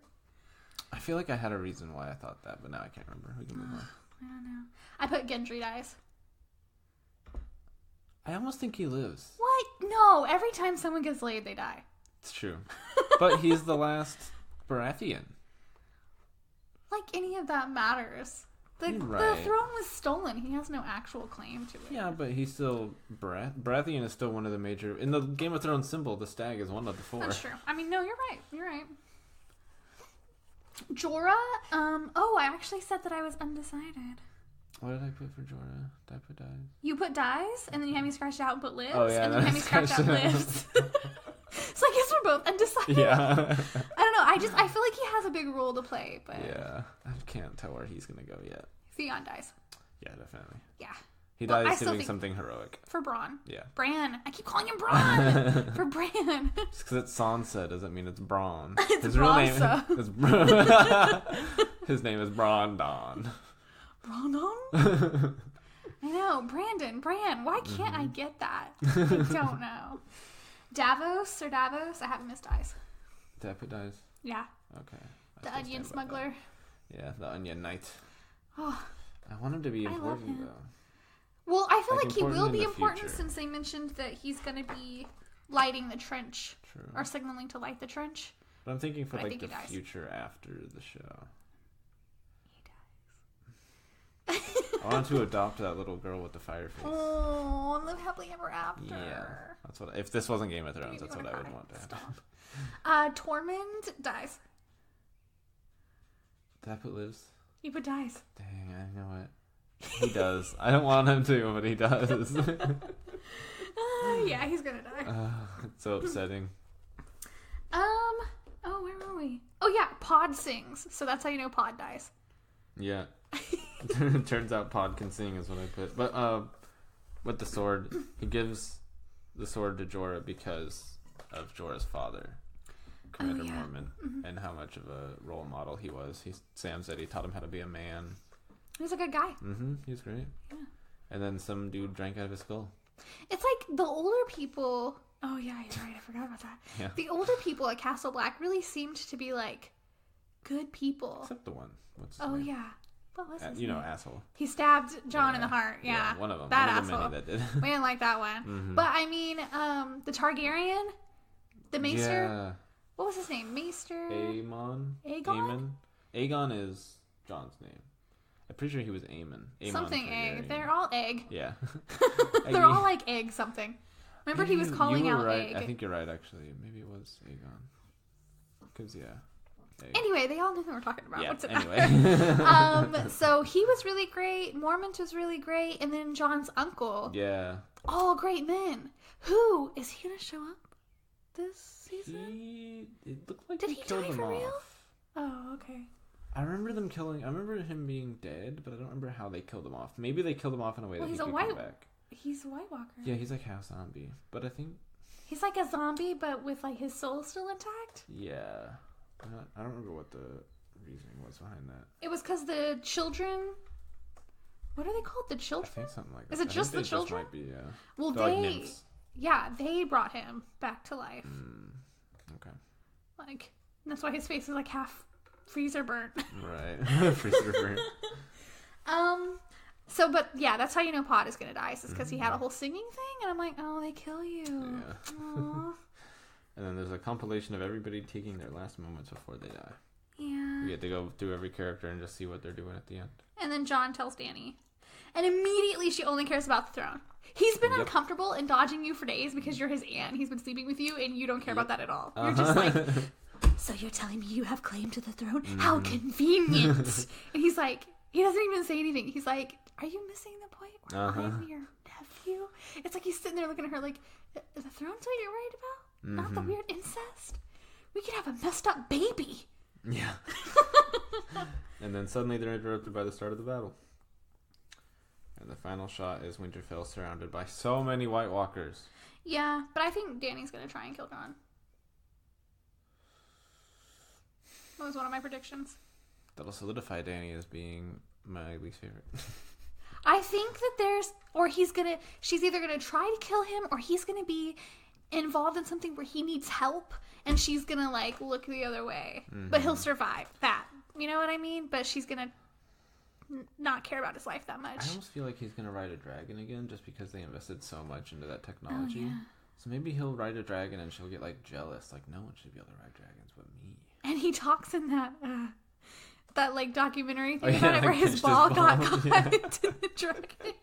I feel like I had a reason why I thought that, but now I can't remember. We can move on. I don't know. I put Gendry dies. I almost think he lives. What? No. Every time someone gets laid, they die. It's true. But he's the last Baratheon. Like any of that matters. The Right. throne was stolen. He has no actual claim to it. Yeah, but he's still... Baratheon is still one of the major... In the Game of Thrones symbol, the stag is one of the four. That's true. I mean, no, you're right. You're right. Jorah, I actually said that I was undecided. What did I put for Jorah? Did I put dies? You put dies, and then you had me scratch out and put lives, Oh, yeah, and then you had me scratch out lives. So I guess we're both undecided. Yeah. I don't know. I feel like he has a big role to play, but Yeah. I can't tell where he's going to go yet. Theon dies. Yeah, definitely. Yeah. He Well, I dies still doing think- something heroic. For Bronn. Yeah. Bran. I keep calling him Bronn. For Bran. Just because it's Sansa doesn't mean it's Braun. It's His real name Bronsa. is His name is Brandon. Brandon? I know. Bran. Why can't I get that? I don't know. Davos. I haven't missed eyes. Did I put dies? Yeah. Okay. I The still onion stand by smuggler. that. Yeah, the onion knight. Oh. I want him to be I love important him. though. Well, I feel Like, like he important will in be the important future. since they mentioned that he's going to be lighting the trench. True. Or signaling to light the trench. But I'm thinking for But I like think the he dies. future after the show. He dies. I want to adopt that little girl with the fire face. Oh, live happily ever after. Yeah, that's what. If this wasn't Game of Thrones, that's what I would cry. want to Stop. happen. Tormund dies. Did I put lives? You put dies. Dang, I know it. He does. I don't want him to, but he does. Yeah, he's gonna die. It's so upsetting. Oh, where were we? Oh yeah, Pod sings. So that's how you know Pod dies. Yeah. Turns out Pod can sing is what I put. But with the sword, he gives the sword to Jorah because of Jorah's father, Commander Mormont, and how much of a role model he was. Sam said he taught him how to be a man. He was a good guy. He's great. Yeah. And then some dude drank out of his skull. It's like the older people. Oh yeah, you're right. I forgot about that. Yeah. The older people at Castle Black really seemed to be like good people. Except the one. What's his Oh name? yeah. What was his You know, name? asshole. He stabbed Jon in the heart. Yeah. One of them. That one of the asshole. many that did. We didn't like that one. But I mean, the Targaryen, the Maester. Yeah. What was his name? Maester. Aegon? Aegon is Jon's name. I'm pretty sure he was Aemon. Something Targaryen. egg. They're all egg. Yeah. They're all like egg something. Remember he was calling you were out right. egg. I think you're right, actually. Maybe it was Aegon. Because, yeah. Egg. Anyway, they all knew who we're talking about. Yeah, What's it anyway. So he was really great. Mormont was really great. And then Jon's uncle. Yeah. All great men. Who? Is he going to show up this season? It looked like Did he he killed die them for off. real? Oh, okay. I remember him being dead, but I don't remember how they killed him off. Maybe they killed him off in a way that he could come back. He's a White Walker. Yeah, he's like half zombie. But I think... He's like a zombie, but with like his soul still intact. Yeah. I don't remember what the reasoning was behind that. It was because the children... What are they called? The I children? think something like that. Is it just the children? Just might be, yeah. Well, They're like nymphs. Yeah, they brought him back to life. Okay. Like, that's why his face is like half freezer burnt. Right. Freezer burnt. So, but yeah, that's how you know Pod is gonna die. Is because he had a whole singing thing, and I'm like, oh, they kill you. Yeah. Aw. And then there's a compilation of everybody taking their last moments before they die. Yeah. We get to go through every character and just see what they're doing at the end. And then Jon tells Dany. And immediately she only cares about the throne. He's been uncomfortable and dodging you for days because you're his aunt. He's been sleeping with you and you don't care about that at all. You're just like, so you're telling me you have claim to the throne? How convenient. And he's like, he doesn't even say anything. He's like, are you missing the point where I'm your nephew? It's like he's sitting there looking at her like, the throne's what you're worried about? Not the weird incest? We could have a messed up baby. Yeah. And then suddenly they're interrupted by the start of the battle. And the final shot is Winterfell surrounded by so many White Walkers. Yeah, but I think Dany's going to try and kill Jon. That was one of my predictions. That'll solidify Dany as being my least favorite. I think that she's either going to try to kill him or he's going to be involved in something where he needs help and she's going to like look the other way. But he'll survive that. You know what I mean? But she's going to not care about his life that much. I almost feel like he's going to ride a dragon again just because they invested so much into that technology. Oh, yeah. So maybe he'll ride a dragon and she'll get like jealous. Like, no one should be able to ride dragons but me. And he talks in that like documentary thing Oh, yeah, about it where like his ball got ball, caught yeah. into the dragon.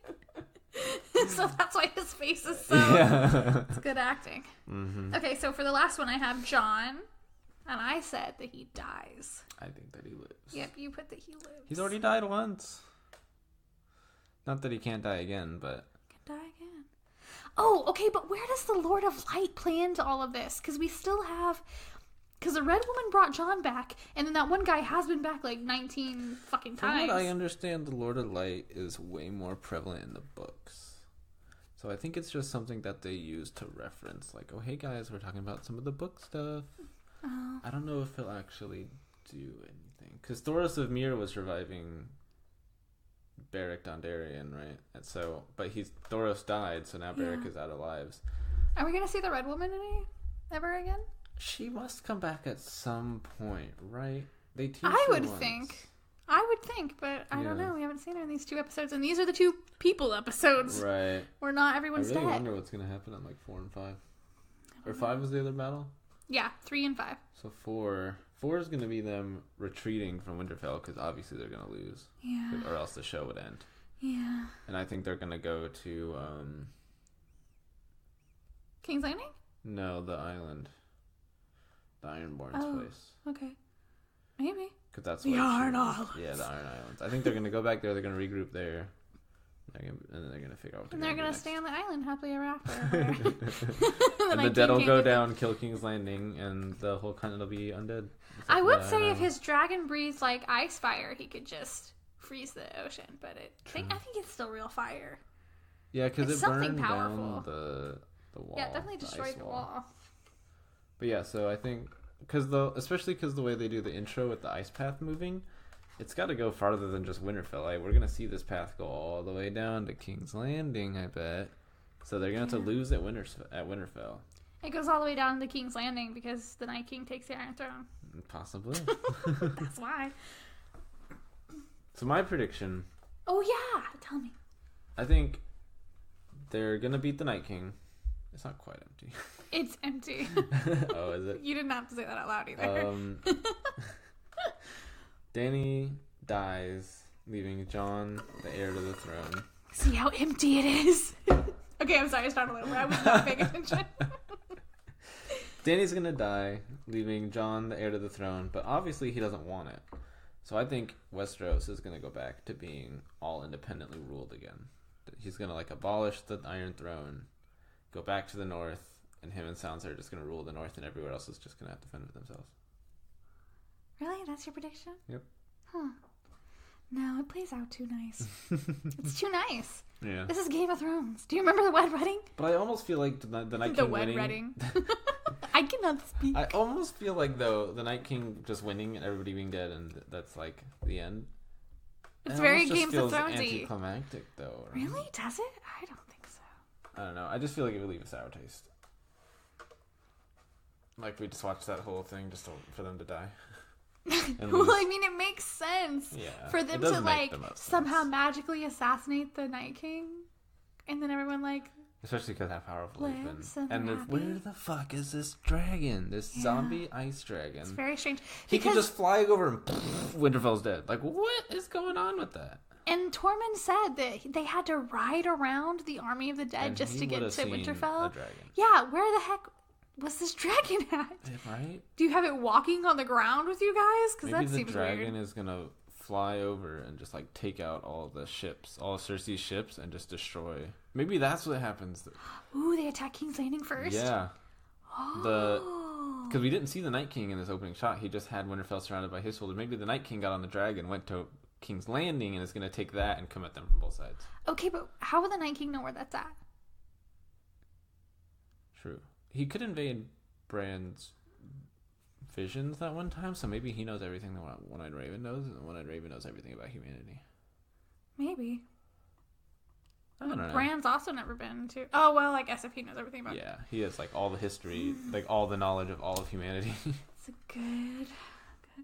So that's why his face is so... Yeah. It's good acting. Okay, so for the last one I have Jon. And I said that he dies. I think that he lives. Yep, you put that he lives. He's already died once. Not that he can't die again, but... Can die again. Oh, okay, but where does the Lord of Light play into all of this? Because we still have... Because the Red Woman brought Jon back, and then that one guy has been back like 19 fucking times. From what I understand, the Lord of Light is way more prevalent in the books. So I think it's just something that they use to reference. Like, oh, hey guys, we're talking about some of the book stuff. Oh. I don't know if he'll actually do anything. Because Thoros of Myr was reviving Beric Dondarrion, right? And so, but Thoros died, so now Beric is out of lives. Are we going to see the Red Woman ever again? She must come back at some point, right? They teased I her would once. think, but I don't know. We haven't seen her in these 2 episodes, and these are the 2 people episodes. Right. Where not everyone's I really dead. wonder what's going to happen on like 4 and 5. Or 5 was the other battle? Yeah, 3 and 5. So 4 is going to be them retreating from Winterfell because obviously they're going to lose. Yeah. Or else the show would end. Yeah. And I think they're going to go to... King's Landing? No, the island. The Ironborn's place. Okay. Maybe. Because that's the Iron Islands. Yeah, the Iron Islands. I think they're going to go back there. They're going to regroup there. And then they're going to figure out what they're going to stay on the island happily ever after. And the dead will go down, kill King's Landing, and the whole continent will be undead. I would say if his dragon breathes like ice fire, he could just freeze the ocean. But I think it's still real fire. Yeah, because it burned powerful. down the wall. Yeah, it definitely destroyed the wall. But yeah, so I think, especially because the way they do the intro with the ice path moving, it's got to go farther than just Winterfell. Like, we're going to see this path go all the way down to King's Landing, I bet. So they're going to have to lose at Winterfell. It goes all the way down to King's Landing because the Night King takes the Iron Throne. Possibly. That's why. So my prediction... Oh, yeah. Tell me. I think they're going to beat the Night King. It's not quite empty. It's empty. Oh, is it? You didn't have to say that out loud either. Dany dies, leaving Jon the heir to the throne. See how empty it is? Okay, I'm sorry. I started a little bit. I was not paying attention. Dany's gonna die, leaving Jon the heir to the throne, but obviously he doesn't want it. So I think Westeros is gonna go back to being all independently ruled again. He's gonna abolish the Iron Throne, go back to the north, and him and Sansa are just gonna rule the north, and everywhere else is just gonna have to fend for themselves. Really? That's your prediction? Yep. Huh. No, it plays out too nice. It's too nice. Yeah. This is Game of Thrones. Do you remember the wed wedding? But I almost feel like the Night King winning... The wed wedding. I cannot speak. I almost feel like, though, the Night King just winning and everybody being dead, and that's, the end. It's very Game of Thrones-y. Anticlimactic, though. Right? Really? Does it? I don't think so. I don't know. I just feel like it would leave a sour taste. We just watched that whole thing just for them to die. Well, I mean, it makes sense for them to somehow sense. Magically assassinate the Night King, and then everyone especially because how powerful he's been. And where the fuck is this dragon? This zombie ice dragon? It's very strange. He could just fly over and Winterfell's dead. What is going on with that? And Tormund said that they had to ride around the army of the dead just to get to Winterfell. Yeah, where the heck was this dragon at? Right? Do you have it walking on the ground with you guys? Because that seems weird. Maybe the dragon is gonna fly over and just take out all the ships, all of Cersei's ships, and just destroy. Maybe that's what happens. Ooh, they attack King's Landing first? Yeah. Oh. Because we didn't see the Night King in this opening shot. He just had Winterfell surrounded by his soldiers. Maybe the Night King got on the dragon, went to King's Landing, and is going to take that and come at them from both sides. Okay, but how will the Night King know where that's at? True. He could invade Bran's visions that one time, so maybe he knows everything that One-Eyed Raven knows, and One-Eyed Raven knows everything about humanity. Maybe. I don't know. Bran's also never been to... Oh, well, I guess if he knows everything about... Yeah, he has all the history, all the knowledge of all of humanity. It's a good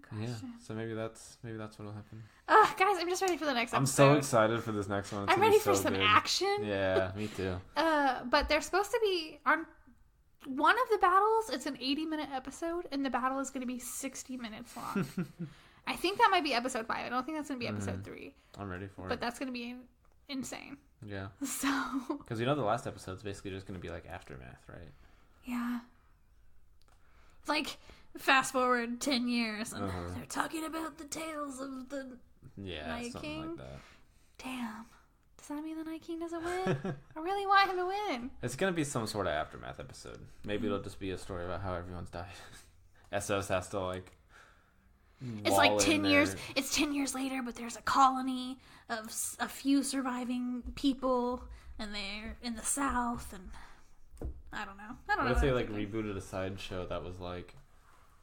question. Yeah, so maybe that's what'll happen. Guys, I'm just ready for the next episode. I'm so excited for this next one. I'm ready for some action. Yeah, me too. But they're supposed to be... One of the battles, it's an 80-minute episode, and the battle is going to be 60 minutes long. I think that might be episode 5. I don't think that's going to be episode 3. I'm ready for it. But that's going to be insane. Yeah. So... Because the last episode's basically just going to be aftermath, right? Yeah. Fast forward 10 years, and they're talking about the tales of the Night King. Like that. Damn. Does that mean the Night King doesn't win? I really want him to win. It's going to be some sort of aftermath episode. Maybe it'll just be a story about how everyone's died. Essos has to, It's 10 years. It's 10 years later, but there's a colony of a few surviving people, and they're in the south, and I don't know. What if they rebooted a side show that was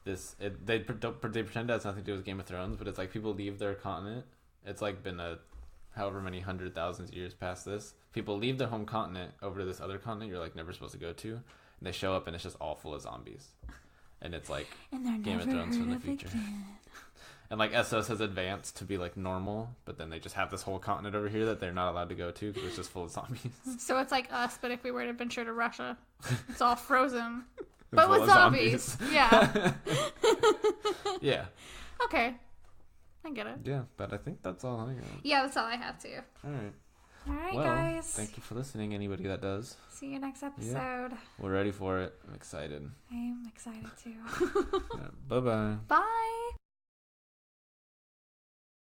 this? They pretend it has nothing to do with Game of Thrones, but it's people leave their continent. It's been however many 100,000 years past this. People leave their home continent over to this other continent you're never supposed to go to, and they show up and it's just all full of zombies. And it's and Game of Thrones from the future. And Essos has advanced to be normal, but then they just have this whole continent over here that they're not allowed to go to because it's just full of zombies. So it's like us, but if we were to venture to Russia, it's all frozen. But full with of zombies. Yeah. Yeah. Okay. I get it. Yeah, but I think that's all I got. Yeah, that's all I have too. All right. All right, Well, guys. thank you for listening, anybody that does. See you next episode. We're ready for it. I'm excited. I am excited too. Yeah, bye-bye. Bye.